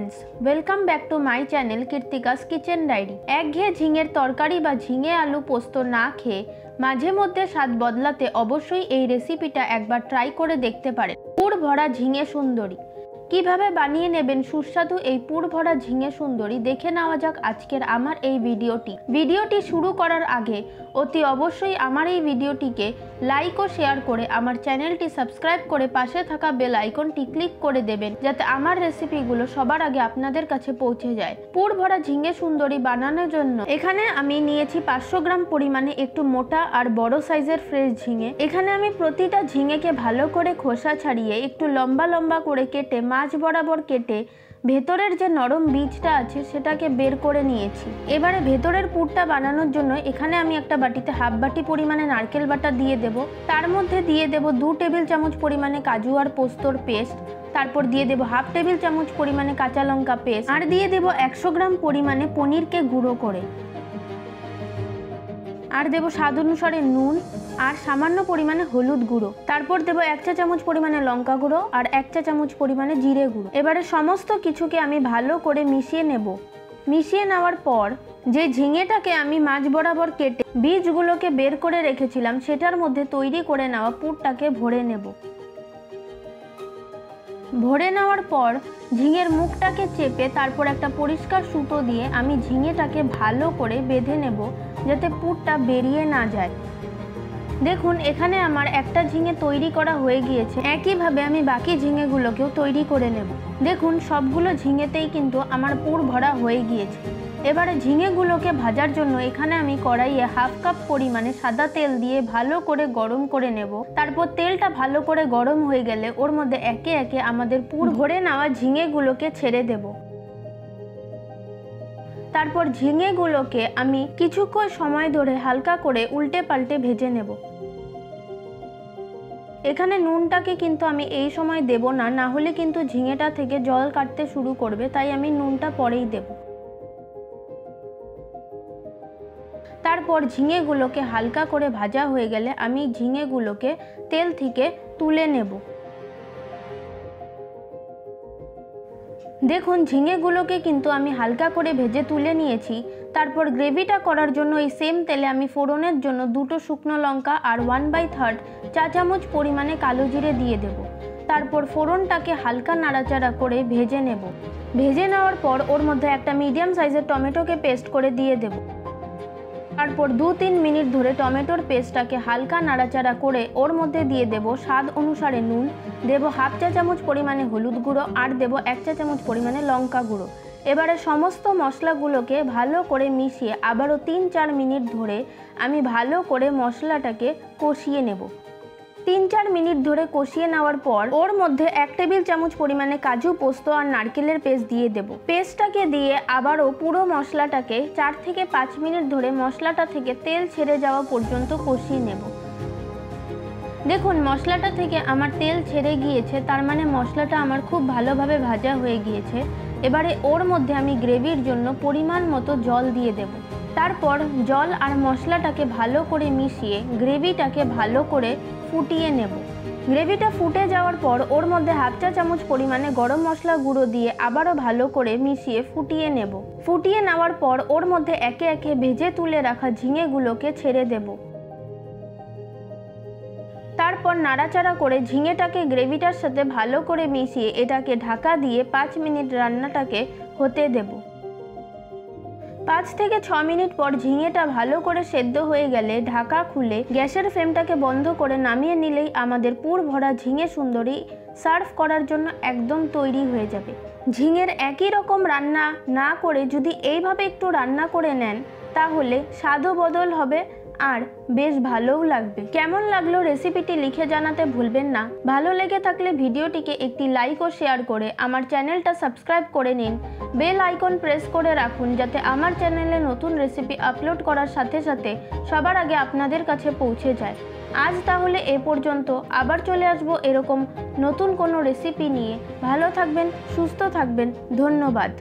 Friends welcome back to my channel Kirtika's kitchen diary. एकघेये झिंगेर तरकारी बा झिंगे आलू पोस्तो ना खेये माझे मध्य स्वाद बदलाते अवश्यई एई रेसिपिटा एकबार ट्राई करे देखते पारेन। पुर भरा झिंगे सुंदरी কিভাবে বানিয়ে নেবেন সুস্বাদু এই পুর ভরা ঝিঙে সুন্দরী দেখে নেওয়া যাক আজকের আমার এই ভিডিওটি শুরু করার আগে অতি অবশ্যই আমার এই ভিডিওটিকে লাইক ও শেয়ার করে আমার চ্যানেলটি সাবস্ক্রাইব করে পাশে থাকা বেল আইকনটি ক্লিক করে দেবেন যাতে আমার রেসিপিগুলো সবার আগে আপনাদের কাছে পৌঁছে যায়। পুর ভরা ঝিঙে সুন্দরী বানানোর জন্য এখানে আমি নিয়েছি 500 গ্রাম পরিমাণে একটু মোটা আর বড় সাইজের ফ্রেশ ঝিঙে। এখানে আমি প্রতিটা ঝিঙেকে ভালো করে খোসা ছাড়িয়ে একটু লম্বা লম্বা করে কেটে মাছ বরাবর কেটে ভেতরের যে নরম বীজটা আছে সেটাকে বের করে নিয়েছি। এবারে ভেতরের পুরটা বানানোর জন্য এখানে আমি একটা বাটিতে হাফ বাটি পরিমাণে নারকেল বাটা দিয়ে দেব। তার মধ্যে দিয়ে দেব 2 টেবিল চামচ পরিমাণে কাজু আর পোস্তর পেস্ট, তারপর দিয়ে দেব হাফ টেবিল চামচ পরিমাণে কাঁচা লঙ্কা পেস্ট আর দিয়ে দেব 100 গ্রাম পরিমাণে পনিরকে গুঁড়ো করে, আর দেব স্বাদ অনুসারে নুন আর সামান্য পরিমাণে হলুদ গুঁড়ো, তারপর দেব 1 চা চামচ পরিমাণে লঙ্কা গুঁড়ো আর 1 চা চামচ পরিমাণে জিরে গুঁড়ো। এবারে সমস্ত কিছুকে আমি ভালো করে মিশিয়ে নেব। মিশিয়ে নেওয়ার পর যে ঝিঙেটাকে আমি মাছ বরাবর কেটে বীজগুলোকে বের করে রেখেছিলাম সেটার মধ্যে তৈরি করে নেওয়া পুরটাকে ভরে নেব। ভরে নেওয়ার পর ঝিঙের মুখটাকে চেপে তারপর একটা পরিষ্কার সুতো দিয়ে আমি ঝিঙেটাকে ভালো করে বেঁধে নেব যাতে পুরটা বেরিয়ে না যায়। দেখুন এখানে আমার একটা ঝিঙে তৈরি করা হয়ে গিয়েছে। একইভাবে আমি বাকি ঝিঙেগুলোকেও তৈরি করে নেব। দেখুন সবগুলো ঝিঙেতেই কিন্তু আমার পুর ভরা হয়ে গিয়েছে। এবারে ঝিঙেগুলোকে ভাজার জন্য এখানে আমি কড়াইয়ে হাফ কাপ পরিমাণে সাদা তেল দিয়ে ভালো করে গরম করে নেব। তারপর তেলটা ভালো করে গরম হয়ে গেলে ওর মধ্যে একে একে আমাদের পুর ভরে নেওয়া ঝিঙেগুলোকে ছেড়ে দেব। তারপর ঝিঙেগুলোকে আমি কিছুক্ষণ সময় ধরে হালকা করে উল্টে পাল্টে ভেজে নেব। এখানে নুনটাকে কিন্তু আমি এই সময় দেব না, না হলে কিন্তু ঝিঙেটা থেকে জল কাটতে শুরু করবে, তাই আমি নুনটা পরেই দেব। তারপর ঝিঙেগুলোকে হালকা করে ভাজা হয়ে গেলে আমি ঝিঙেগুলোকে তেল থেকে তুলে নেব। দেখুন ঝিঙেগুলোকে কিন্তু আমি হালকা করে ভেজে তুলে নিয়েছি। তারপর গ্রেভিটা করার জন্য এই সেম তেলে আমি ফোড়নের জন্য 2টো শুকনো লঙ্কা আর 1/3 চা চামচ পরিমাণে কালো জিরে দিয়ে দেব। তারপর ফোড়নটাকে হালকা নাড়াচাড়া করে ভেজে নেব। ভেজে নেওয়ার পর ওর মধ্যে একটা মিডিয়াম সাইজের টমেটোকে পেস্ট করে দিয়ে দেব। তারপর 2-3 মিনিট ধরে টমেটোর পেস্টটাকে হালকা নাড়াচাড়া করে ওর মধ্যে দিয়ে দেব স্বাদ অনুসারে নুন, দেব হাফ চা চামচ পরিমাণে হলুদ গুঁড়ো আর দেব 1 চা চামচ পরিমাণে লঙ্কা গুঁড়ো। এবারে সমস্ত মশলাগুলোকে ভালো করে মিশিয়ে আবারও 3-4 মিনিট ধরে আমি ভালো করে মশলাটাকে কষিয়ে নেব। 3-4 মিনিট ধরে কষিয়ে নেওয়ার পর ওর মধ্যে 1 টেবিল চামচ পরিমাণে কাজু পোস্ত আর নারকেলের পেস্ট দিয়ে দেব। পেস্টটাকে দিয়ে আবারও পুরো মশলাটাকে 4 থেকে 5 মিনিট ধরে মশলাটা থেকে তেল ছেড়ে যাওয়া পর্যন্ত কষিয়ে নেব। দেখুন মশলাটা থেকে আমার তেল ছেড়ে গিয়েছে, তার মানে মশলাটা আমার খুব ভালোভাবে ভাজা হয়ে গিয়েছে। এবারে ওর মধ্যে আমি গ্রেভির জন্য পরিমাণ মতো জল দিয়ে দেব। তারপর জল আর মশলাটাকে ভালো করে মিশিয়ে গ্রেভিটাকে ভালো করে ফুটিয়ে নেব। গ্রেভিটা ফুটে যাওয়ার পর ওর মধ্যে হাফ চা চামচ পরিমাণে গরম মশলা গুঁড়ো দিয়ে আবারও ভালো করে মিশিয়ে ফুটিয়ে নেব। ফুটিয়ে নেওয়ার পর ওর মধ্যে একে একে ভেজে তুলে রাখা ঝিঙেগুলোকে ছেড়ে দেব। তারপর নাড়াচাড়া করে ঝিঙেটাকে গ্রেভিটার সাথে ভালো করে মিশিয়ে এটাকে ঢাকা দিয়ে 5 মিনিট রান্নাটাকে হতে দেব। 5 থেকে 6 মিনিট পর ঝিঙেটা ভালো করে সেদ্ধ হয়ে গেলে ঢাকা খুলে গ্যাসের ফ্লেমটাকে বন্ধ করে নামিয়ে নিলেই আমাদের পুর ভরা ঝিঙে সুন্দরী সার্ভ করার জন্য একদম তৈরি হয়ে যাবে। ঝিঙের একই রকম রান্না না করে যদি এইভাবে একটু রান্না করে নেন তাহলে স্বাদও বদল হবে আর বেশ ভালোও লাগবে। কেমন লাগলো রেসিপিটি লিখে জানাতে ভুলবেন না। ভালো লেগে থাকলে ভিডিওটিকে একটি লাইক ও শেয়ার করে আমার চ্যানেলটা সাবস্ক্রাইব করে নিন। বেল আইকন প্রেস করে রাখুন যাতে আমার চ্যানেলে নতুন রেসিপি আপলোড করার সাথে সাথে সবার আগে আপনাদের কাছে পৌঁছে যায়। আজ তাহলে এ পর্যন্ত, আবার চলে আসবো এরকম নতুন কোনো রেসিপি নিয়ে। ভালো থাকবেন, সুস্থ থাকবেন, ধন্যবাদ।